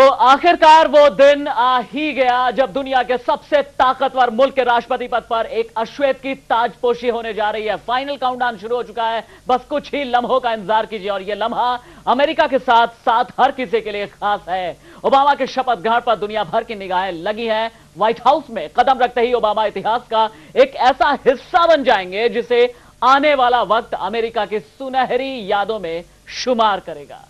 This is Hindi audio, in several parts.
आखिरकार वो दिन आ ही गया जब दुनिया के सबसे ताकतवर मुल्क के राष्ट्रपति पद पर एक अश्वेत की ताजपोशी होने जा रही है। फाइनल काउंटडाउन शुरू हो चुका है, बस कुछ ही लम्हों का इंतजार कीजिए और ये लम्हा अमेरिका के साथ साथ हर किसी के लिए खास है। ओबामा के शपथ ग्रहण पर दुनिया भर की निगाहें लगी हैं। व्हाइट हाउस में कदम रखते ही ओबामा इतिहास का एक ऐसा हिस्सा बन जाएंगे जिसे आने वाला वक्त अमेरिका की सुनहरी यादों में शुमार करेगा।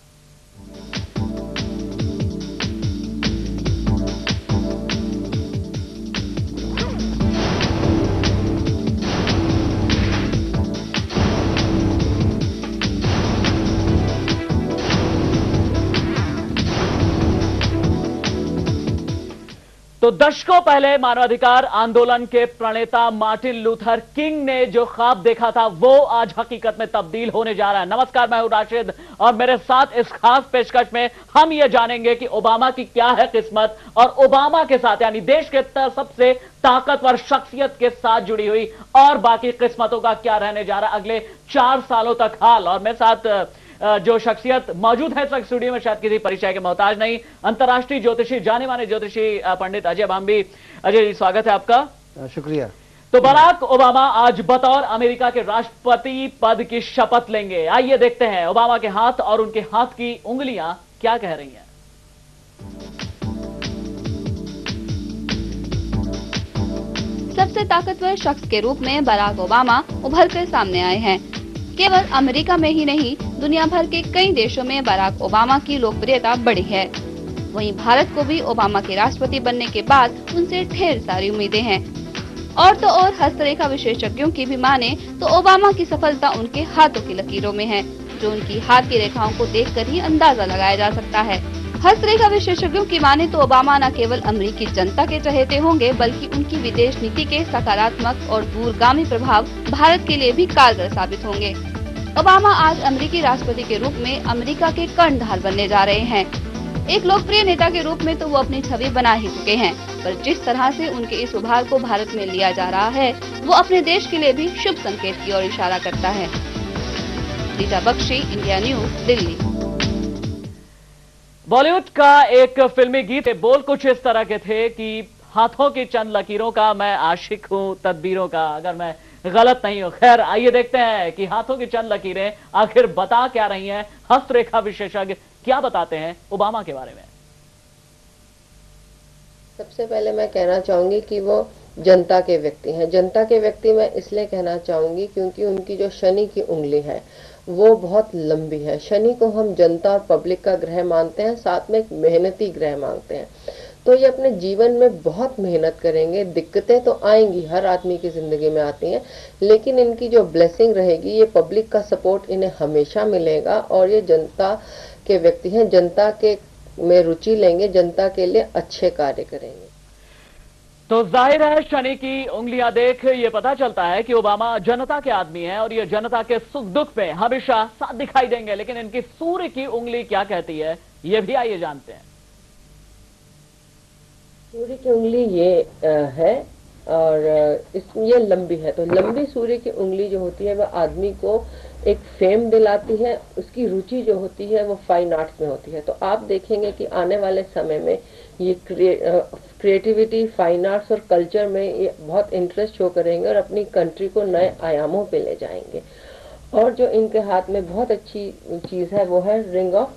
तो दशकों पहले मानवाधिकार आंदोलन के प्रणेता मार्टिन लूथर किंग ने जो ख्वाब देखा था वो आज हकीकत में तब्दील होने जा रहा है। नमस्कार, मैं हूं राशिद और मेरे साथ इस खास पेशकश में हम ये जानेंगे कि ओबामा की क्या है किस्मत और ओबामा के साथ यानी देश के सबसे ताकतवर शख्सियत के साथ जुड़ी हुई और बाकी किस्मतों का क्या रहने जा रहा है अगले 4 सालों तक हाल। और मेरे साथ जो शख्सियत मौजूद है इस स्टूडियो में शायद किसी परिचय के मोहताज नहीं, अंतर्राष्ट्रीय ज्योतिषी, जाने माने ज्योतिषी पंडित अजय भांबी। अजय जी, स्वागत है आपका। शुक्रिया। तो बराक ओबामा आज बतौर अमेरिका के राष्ट्रपति पद की शपथ लेंगे। आइए देखते हैं ओबामा के हाथ और उनके हाथ की उंगलियां क्या कह रही हैं। सबसे ताकतवर शख्स के रूप में बराक ओबामा उभर कर सामने आए हैं। केवल अमेरिका में ही नहीं, दुनिया भर के कई देशों में बराक ओबामा की लोकप्रियता बढ़ी है। वहीं भारत को भी ओबामा के राष्ट्रपति बनने के बाद उनसे ढेर सारी उम्मीदें हैं। और तो और हस्तरेखा विशेषज्ञों की भी माने तो ओबामा की सफलता उनके हाथों की लकीरों में है, जो उनकी हाथ की रेखाओं को देखकर ही अंदाजा लगाया जा सकता है। हस्तरेखा विशेषज्ञों की माने तो ओबामा न केवल अमेरिकी जनता के चहेते होंगे, बल्कि उनकी विदेश नीति के सकारात्मक और दूरगामी प्रभाव भारत के लिए भी कारगर साबित होंगे। ओबामा आज अमेरिकी राष्ट्रपति के रूप में अमेरिका के कर्णधार बनने जा रहे हैं। एक लोकप्रिय नेता के रूप में तो वो अपनी छवि बना ही चुके हैं, पर जिस तरह से उनके इस उभार को भारत में लिया जा रहा है वो अपने देश के लिए भी शुभ संकेत की ओर इशारा करता है। Rita Bakshi, India news, Delhi. बॉलीवुड का एक फिल्मी गीत के बोल कुछ इस तरह के थे कि हाथों की चंद लकीरों का मैं आशिक हूं तदबीरों का, अगर मैं गलत नहीं हूं। खैर, आइए देखते हैं कि हाथों की चंद लकीरें आखिर बता क्या रही हैं। हस्तरेखा विशेषज्ञ क्या बताते हैं ओबामा के बारे में। सबसे पहले मैं कहना चाहूंगी कि वो जनता के व्यक्ति हैं। जनता के व्यक्ति मैं इसलिए कहना चाहूंगी क्योंकि उनकी जो शनि की उंगली है वो बहुत लंबी है। शनि को हम जनता और पब्लिक का ग्रह मानते हैं, साथ में एक मेहनती ग्रह मानते हैं। तो ये अपने जीवन में बहुत मेहनत करेंगे। दिक्कतें तो आएंगी, हर आदमी की जिंदगी में आती हैं, लेकिन इनकी जो ब्लेसिंग रहेगी, ये पब्लिक का सपोर्ट इन्हें हमेशा मिलेगा और ये जनता के व्यक्ति हैं। जनता के में रुचि लेंगे, जनता के लिए अच्छे कार्य करेंगे। तो जाहिर है शनि की उंगलियां देख ये पता चलता है कि ओबामा जनता के आदमी हैं और ये जनता के सुख दुख में हमेशा साथ दिखाई देंगे। लेकिन इनकी सूर्य की उंगली क्या कहती है ये भी आइए जानते हैं। सूर्य की उंगली ये है और ये लंबी है। तो लंबी सूर्य की उंगली जो होती है वह आदमी को एक फेम दिलाती है। उसकी रुचि जो होती है वो फाइन आर्ट्स में होती है। तो आप देखेंगे कि आने वाले समय में ये क्रिएटिविटी, फाइन आर्ट्स और कल्चर में ये बहुत इंटरेस्ट शो करेंगे और अपनी कंट्री को नए आयामों पे ले जाएंगे। और जो इनके हाथ में बहुत अच्छी चीज है वो है ring of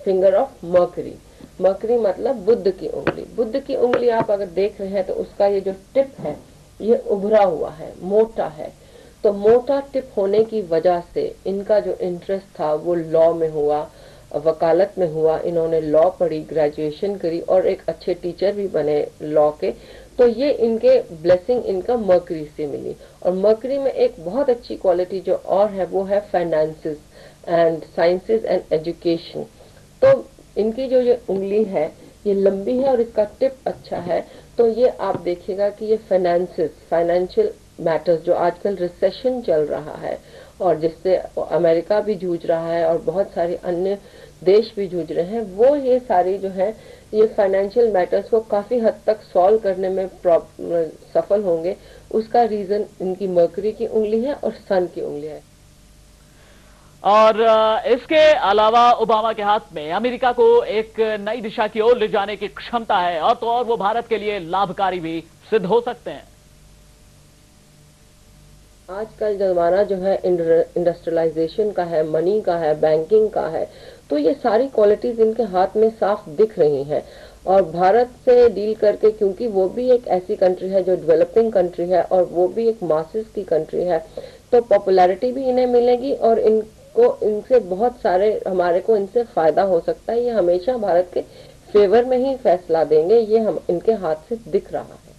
finger of mercury. Mercury मतलब बुध की उंगली। बुध की उंगली आप अगर देख रहे हैं तो उसका ये जो टिप है ये उभरा हुआ है, मोटा है। तो मोटा टिप होने की वजह से इनका जो इंटरेस्ट था वो लॉ में हुआ, वकालत में हुआ। इन्होंने लॉ पढ़ी, ग्रेजुएशन करी और एक अच्छे टीचर भी बने लॉ के। तो ये इनके ब्लेसिंग इनका मर्करी से मिली। और मर्करी में एक बहुत अच्छी क्वालिटी जो और है वो है finances and sciences and education. तो इनकी जो ये उंगली है ये लंबी है और इसका टिप अच्छा है। तो ये आप देखिएगा कि ये फाइनेंसेस, फाइनेंशियल मैटर्स, जो आजकल रिसेशन चल रहा है और जिससे अमेरिका भी जूझ रहा है और बहुत सारे अन्य देश भी जूझ रहे हैं, वो ये सारी जो है ये फाइनेंशियल मैटर्स को काफी हद तक सॉल्व करने में सफल होंगे। उसका रीजन इनकी मर्करी की उंगली है और सन की उंगली है। और इसके अलावा ओबामा के हाथ में अमेरिका को एक नई दिशा की ओर ले जाने की क्षमता है, और तो और वो भारत के लिए लाभकारी भी सिद्ध हो सकते हैं। आजकल जमाना जो है इंडस्ट्रियलाइजेशन का है, मनी का है, बैंकिंग का है, तो ये सारी क्वालिटीज इनके हाथ में साफ दिख रही हैं। और भारत से डील करके, क्योंकि वो भी एक ऐसी कंट्री है जो डेवलपिंग कंट्री है और वो भी एक मासेस की कंट्री है, तो पॉपुलैरिटी भी इन्हें मिलेगी और इनसे बहुत सारे हमारे को इनसे फायदा हो सकता है। ये हमेशा भारत के फेवर में ही फैसला देंगे, ये हम इनके हाथ से दिख रहा है।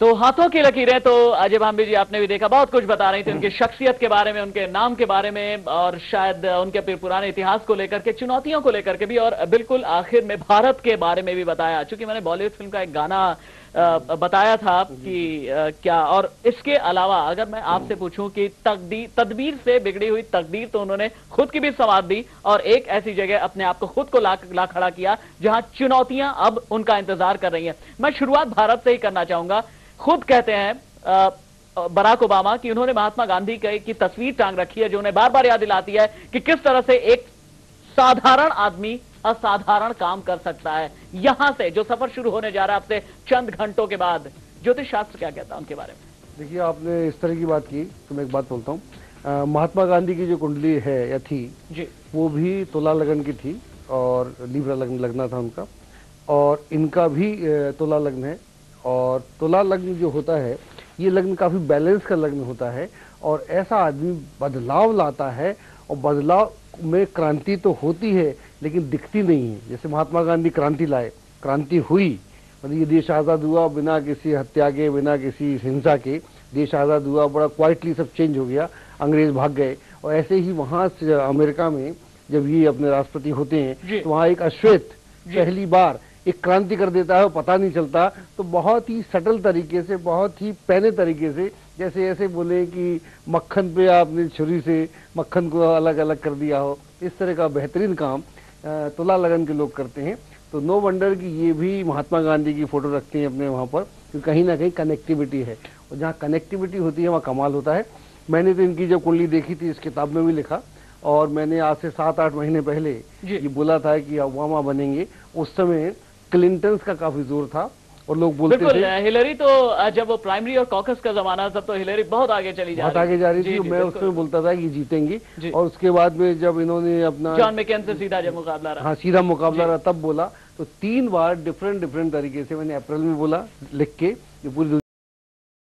तो हाथों की लकीरें तो अजय भांबी जी आपने भी देखा, बहुत कुछ बता रही थी उनकी शख्सियत के बारे में, उनके नाम के बारे में, और शायद उनके पुराने इतिहास को लेकर के, चुनौतियों को लेकर के भी, और बिल्कुल आखिर में भारत के बारे में भी बताया। चूंकि मैंने बॉलीवुड फिल्म का एक गाना बताया था कि क्या, और इसके अलावा अगर मैं आपसे पूछूं कि तदबीर से बिगड़ी हुई तकदीर, तो उन्होंने खुद की भी संवाद दी और एक ऐसी जगह अपने आप को खुद को ला खड़ा किया जहां चुनौतियां अब उनका इंतजार कर रही हैं। मैं शुरुआत भारत से ही करना चाहूंगा। खुद कहते हैं बराक ओबामा कि उन्होंने महात्मा गांधी की तस्वीर टांग रखी है, जो उन्हें बार बार याद दिलाती है कि किस तरह से एक साधारण आदमी असाधारण काम कर सकता है। यहां से जो सफर शुरू होने जा रहा है आपसे चंद घंटों के बाद, ज्योतिष शास्त्र क्या कहता है उनके बारे में? देखिए, आपने इस तरह की बात की तो मैं एक बात बोलता हूँ। महात्मा गांधी की जो कुंडली है या थी जी, वो भी तुला लगन की थी और लीब्रा लगना था उनका, और इनका भी तुला लग्न है। और तुला लग्न जो होता है, ये लग्न काफी बैलेंस का लग्न होता है, और ऐसा आदमी बदलाव लाता है, और बदलाव में क्रांति तो होती है लेकिन दिखती नहीं है। जैसे महात्मा गांधी क्रांति लाए, क्रांति हुई, मतलब ये देश आज़ाद हुआ बिना किसी हत्या के, बिना किसी हिंसा के, देश आज़ाद हुआ, बड़ा क्वाइटली सब चेंज हो गया, अंग्रेज भाग गए। और ऐसे ही वहाँ से अमेरिका में जब ये अपने राष्ट्रपति होते हैं तो वहाँ एक अश्वेत पहली बार एक क्रांति कर देता है, पता नहीं चलता। तो बहुत ही सटल तरीके से, बहुत ही पैने तरीके से, जैसे ऐसे बोले कि मक्खन पे आपने छुरी से मक्खन को अलग अलग कर दिया हो, इस तरह का बेहतरीन काम तुला लगन के लोग करते हैं। तो नो वंडर कि ये भी महात्मा गांधी की फोटो रखते हैं अपने वहाँ पर, क्योंकि कहीं ना कहीं कनेक्टिविटी है, और जहाँ कनेक्टिविटी होती है वहाँ कमाल होता है। मैंने तो इनकी जब कुंडली देखी थी, इस किताब में भी लिखा, और मैंने आज से 7-8 महीने पहले ये बोला था कि ओबामा बनेंगे। उस समय क्लिंटन का काफी जोर था और लोग बोलते थे, हिलरी तो जब वो प्राइमरी और कॉकस का जमाना था तो हिलरी बहुत आगे चली जा रही थी। मैं उसमें बोलता था कि जीतेंगी, और उसके बाद में जब इन्होंने अपना जॉन मैकेन से सीधा जब मुकाबला रहा, हाँ सीधा मुकाबला रहा, तब बोला। तो 3 बार डिफरेंट तरीके से मैंने अप्रैल में बोला लिख के, जो पूरी